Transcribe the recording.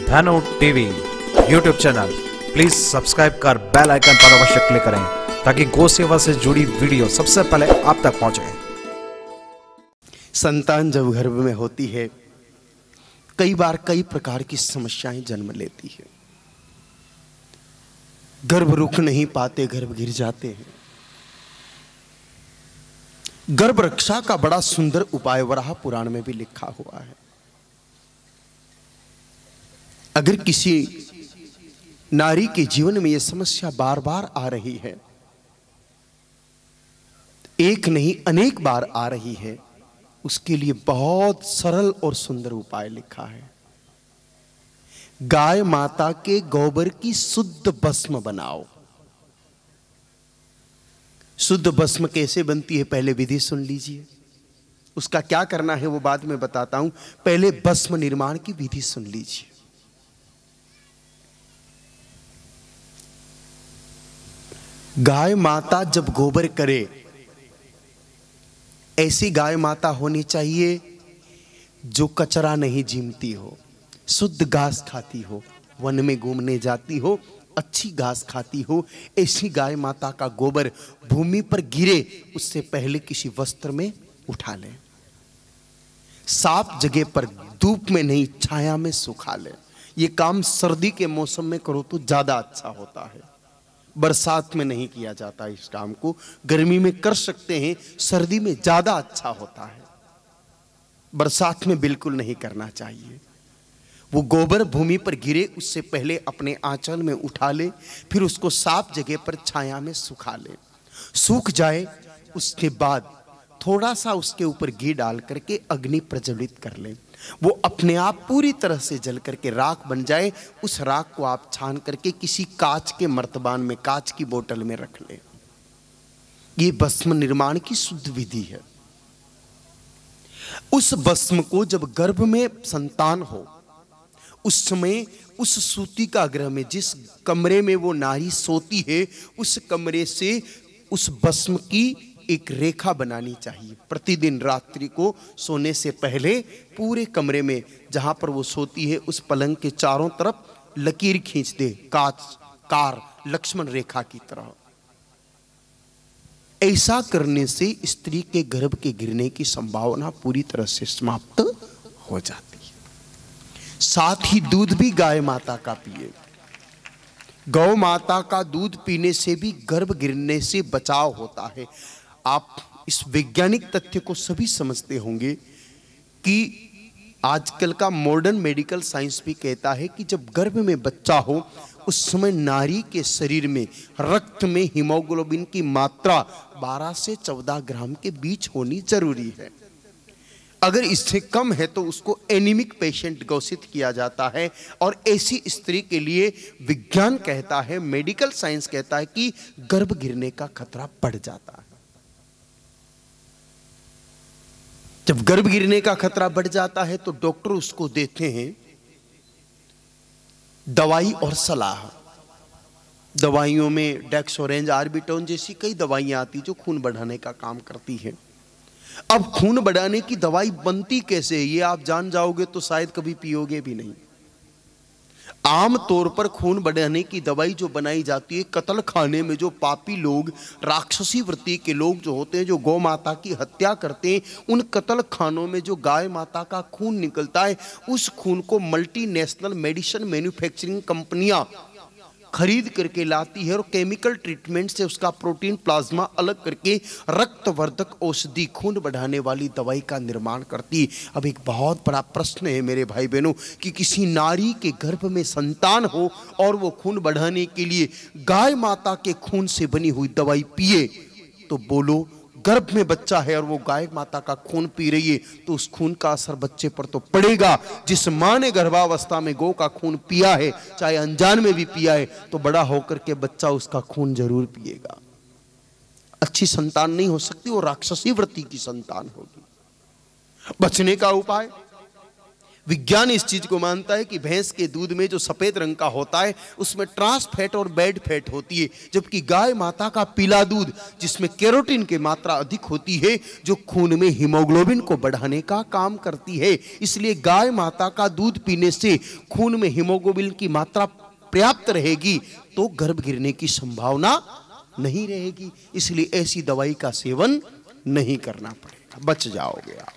धनु TV YouTube channel please subscribe कर bell icon पर अवश्य क्लिक करें ताकि गौ सेवा से जुड़ी वीडियो सबसे पहले आप तक पहुंचे। संतान जब गर्भ में होती है कई बार कई प्रकार की समस्याएं जन्म लेती है। गर्भ रुक नहीं पाते, गर्भ गिर जाते हैं। गर्भ रक्षा का बड़ा सुंदर उपाय वराह पुराण में भी लिखा हुआ है। अगर किसी नारी के जीवन में यह समस्या बार बार आ रही है, एक नहीं अनेक बार आ रही है, उसके लिए बहुत सरल और सुंदर उपाय लिखा है। गाय माता के गोबर की शुद्ध भस्म बनाओ। शुद्ध भस्म कैसे बनती है पहले विधि सुन लीजिए। उसका क्या करना है वो बाद में बताता हूं, पहले भस्म निर्माण की विधि सुन लीजिए। गाय माता जब गोबर करे, ऐसी गाय माता होनी चाहिए जो कचरा नहीं जीमती हो, शुद्ध घास खाती हो, वन में घूमने जाती हो, अच्छी घास खाती हो। ऐसी गाय माता का गोबर भूमि पर गिरे उससे पहले किसी वस्त्र में उठा ले, साफ जगह पर, धूप में नहीं, छाया में सुखा ले। ये काम सर्दी के मौसम में करो तो ज्यादा अच्छा होता है, बरसात में नहीं किया जाता। इस काम को गर्मी में कर सकते हैं, सर्दी में ज्यादा अच्छा होता है, बरसात में बिल्कुल नहीं करना चाहिए। वो गोबर भूमि पर गिरे उससे पहले अपने आंचल में उठा ले, फिर उसको साफ जगह पर छाया में सुखा ले। सूख जाए उसके बाद थोड़ा सा उसके ऊपर घी डाल करके अग्नि प्रज्वलित कर ले। वो अपने आप पूरी तरह से जल करके राख बन जाए। उस राख को आप छान करके किसी कांच के मर्तबान में, कांच की बोतल में रख ले। ये भस्म निर्माण की शुद्ध विधि है। उस भस्म को जब गर्भ में संतान हो उस समय उस सूती का गृह में, जिस कमरे में वो नारी सोती है, उस कमरे से उस भस्म की एक रेखा बनानी चाहिए। प्रतिदिन रात्रि को सोने से पहले पूरे कमरे में जहां पर वो सोती है उस पलंग के चारों तरफ लकीर खींच दे, कार लक्ष्मण रेखा की तरह। ऐसा करने से स्त्री के गर्भ के गिरने की संभावना पूरी तरह से समाप्त हो जाती है। साथ ही दूध भी गाय माता का पिए। गौ माता का दूध पीने से भी गर्भ गिरने से बचाव होता है। आप इस वैज्ञानिक तथ्य को सभी समझते होंगे कि आजकल का मॉडर्न मेडिकल साइंस भी कहता है कि जब गर्भ में बच्चा हो उस समय नारी के शरीर में, रक्त में हीमोग्लोबिन की मात्रा 12 से 14 ग्राम के बीच होनी जरूरी है। अगर इससे कम है तो उसको एनीमिक पेशेंट घोषित किया जाता है। और ऐसी स्त्री के लिए विज्ञान कहता है, मेडिकल साइंस कहता है कि गर्भ गिरने का खतरा बढ़ जाता है। जब गर्भ गिरने का खतरा बढ़ जाता है तो डॉक्टर उसको देते हैं दवाई और सलाह। दवाइयों में डेक्सोरेंज, आर्बिटोन जैसी कई दवाइयां आती जो खून बढ़ाने का काम करती है। अब खून बढ़ाने की दवाई बनती कैसे, ये आप जान जाओगे तो शायद कभी पियोगे भी नहीं। आम तौर पर खून बढ़ाने की दवाई जो बनाई जाती है, कत्ल खाने में जो पापी लोग, राक्षसी वृत्ति के लोग जो होते हैं, जो गौ माता की हत्या करते हैं, उन कत्ल खानों में जो गाय माता का खून निकलता है, उस खून को मल्टीनेशनल मेडिसिन मैन्युफैक्चरिंग कंपनियां खरीद करके लाती है और केमिकल ट्रीटमेंट से उसका प्रोटीन प्लाज्मा अलग करके रक्तवर्धक औषधि, खून बढ़ाने वाली दवाई का निर्माण करती है। अब एक बहुत बड़ा प्रश्न है मेरे भाई बहनों कि किसी नारी के गर्भ में संतान हो और वो खून बढ़ाने के लिए गाय माता के खून से बनी हुई दवाई पिए, तो बोलो गर्भ में बच्चा है और वो गाय माता का खून पी रही है तो उस खून का असर बच्चे पर तो पड़ेगा। जिस मां ने गर्भावस्था में गौ का खून पिया है, चाहे अनजान में भी पिया है, तो बड़ा होकर के बच्चा उसका खून जरूर पिएगा। अच्छी संतान नहीं हो सकती, वो राक्षसी वृत्ति की संतान होगी। बचने का उपाय, विज्ञान इस चीज को मानता है कि भैंस के दूध में जो सफेद रंग का होता है उसमें ट्रांस फैट और बैड फैट होती है, जबकि गाय माता का पीला दूध जिसमें कैरोटीन की मात्रा अधिक होती है जो खून में हीमोग्लोबिन को बढ़ाने का काम करती है। इसलिए गाय माता का दूध पीने से खून में हीमोग्लोबिन की मात्रा पर्याप्त रहेगी तो गर्भ गिरने की संभावना नहीं रहेगी। इसलिए ऐसी दवाई का सेवन नहीं करना पड़ेगा, बच जाओगे आप।